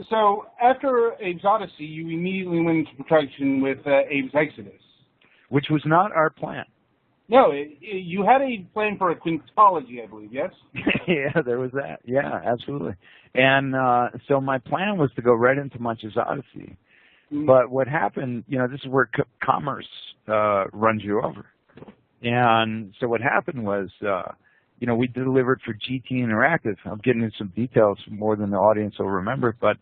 So after Abe's Odyssey, you immediately went into production with Abe's Exoddus. Which was not our plan. No, you had a plan for a quintology, I believe, yes? Yeah, there was that. Yeah, absolutely. And so my plan was to go right into Munch's Odyssey. But what happened, this is where commerce runs you over. And so what happened was, we delivered for GT Interactive. I'm getting into some details more than the audience will remember, but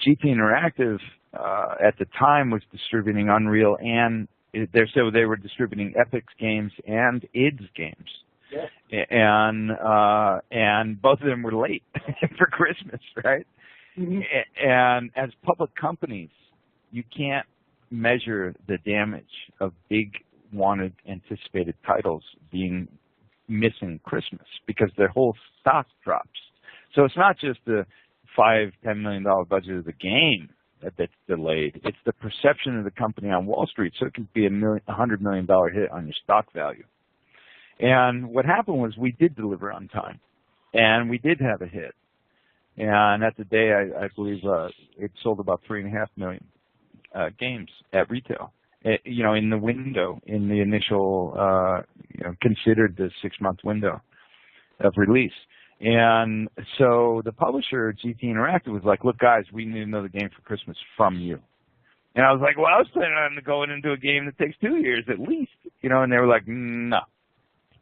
GT Interactive at the time was distributing Unreal and so they were distributing Epic's games and id's games. Yeah. And both of them were late for Christmas, right? Mm-hmm. And as public companies, you can't measure the damage of big, wanted, anticipated titles being missing Christmas because their whole stock drops. So it's not just the $5-10 million budget of the game that's delayed. It's the perception of the company on Wall Street. So it can be $100 million hit on your stock value. And what happened was we did deliver on time, and we did have a hit. And at the day, I believe it sold about 3.5 million games at retail. In the window, in the initial, considered the 6-month window of release. And so the publisher, GT Interactive, was like, look, guys, we need another game for Christmas from you. And I was like, well, I was planning on going into a game that takes 2 years at least, and they were like, no,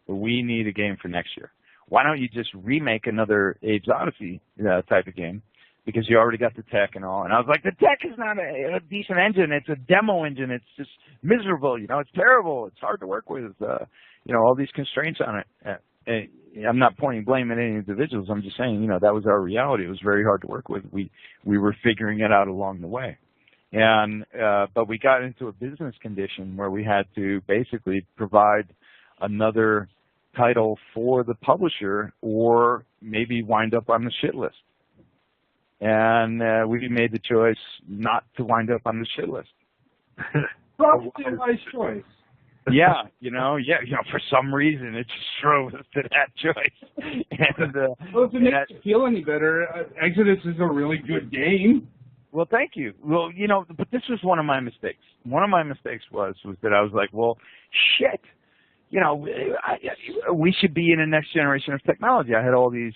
we need a game for next year. Why don't you just remake another Abe's Odyssey type of game? Because you already got the tech and all. And I was like, the tech is not a decent engine. It's a demo engine. It's just miserable. It's terrible. It's hard to work with, all these constraints on it. I'm not pointing blame at any individuals. I'm just saying, that was our reality. It was very hard to work with. We were figuring it out along the way. And but we got into a business condition where we had to basically provide another title for the publisher or maybe wind up on the shit list. And we made the choice not to wind up on the shit list. Probably a wise choice. Yeah, for some reason it just drove us to that choice. And, well, if it makes you feel any better, Exoddus is a really good game. Well, thank you. Well, but this was one of my mistakes. One of my mistakes was that I was like, well, shit, we should be in a next generation of technology. I had all these,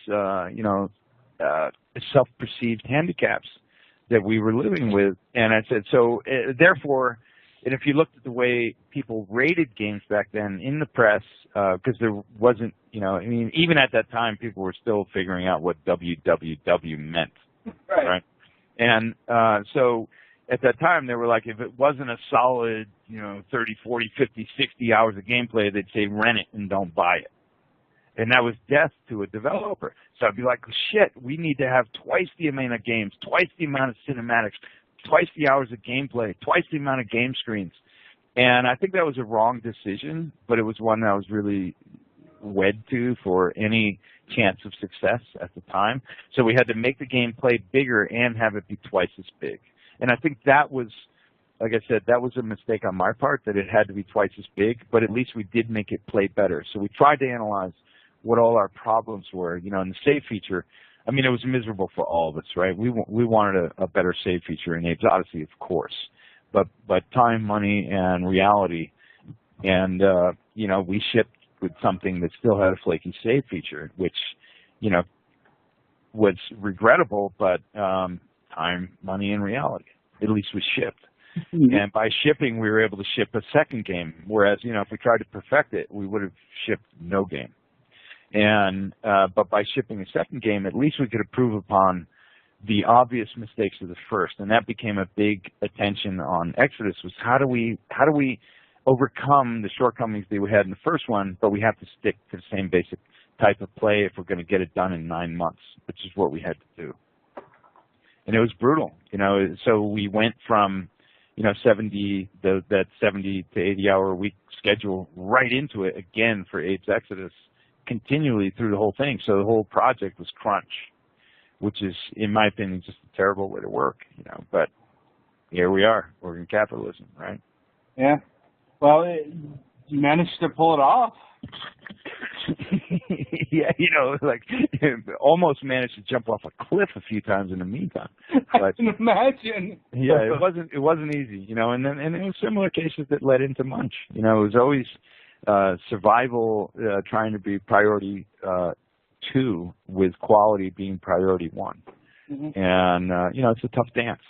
self-perceived handicaps that we were living with, and I said, so therefore. And if you looked at the way people rated games back then in the press, because there wasn't, even at that time, people were still figuring out what WWW meant, right? And so at that time, they were like, if it wasn't a solid, 30, 40, 50, 60 hours of gameplay, they'd say rent it and don't buy it. And that was death to a developer. So I'd be like, shit, we need to have twice the amount of games, twice the amount of cinematics, twice the hours of gameplay, twice the amount of game screens. And I think that was a wrong decision, but it was one that I was really wed to for any chance of success at the time. So we had to make the gameplay bigger and have it be twice as big. And I think that was, like I said, that was a mistake on my part, that it had to be twice as big, but at least we did make it play better. So we tried to analyze what all our problems were, and the save feature. I mean, it was miserable for all of us, right? We wanted a better save feature in Abe's Odyssey, of course, but time, money, and reality, and we shipped with something that still had a flaky save feature, which was regrettable, but time, money, and reality at least was shipped. Mm-hmm. And by shipping, we were able to ship a second game, whereas if we tried to perfect it, we would have shipped no game. And but by shipping a second game, at least we could improve upon the obvious mistakes of the first, and that became a big attention on Exoddus. Was how do we overcome the shortcomings that we had in the first one, but we have to stick to the same basic type of play if we're going to get it done in 9 months, which is what we had to do. And it was brutal, So we went from 70 to 80 hour a week schedule right into it again for Abe's Exoddus, continually through the whole thing. So the whole project was crunch, which is, in my opinion, just a terrible way to work, but here we are, we're in capitalism, right? Yeah. Well, you managed to pull it off. Yeah, you know, like almost managed to jump off a cliff a few times in the meantime. But, I can imagine. Yeah, it wasn't easy, you know, and it was similar cases that led into Munch. You know, it was always survival trying to be priority 2 with quality being priority 1. Mm-hmm. And you know, it's a tough dance.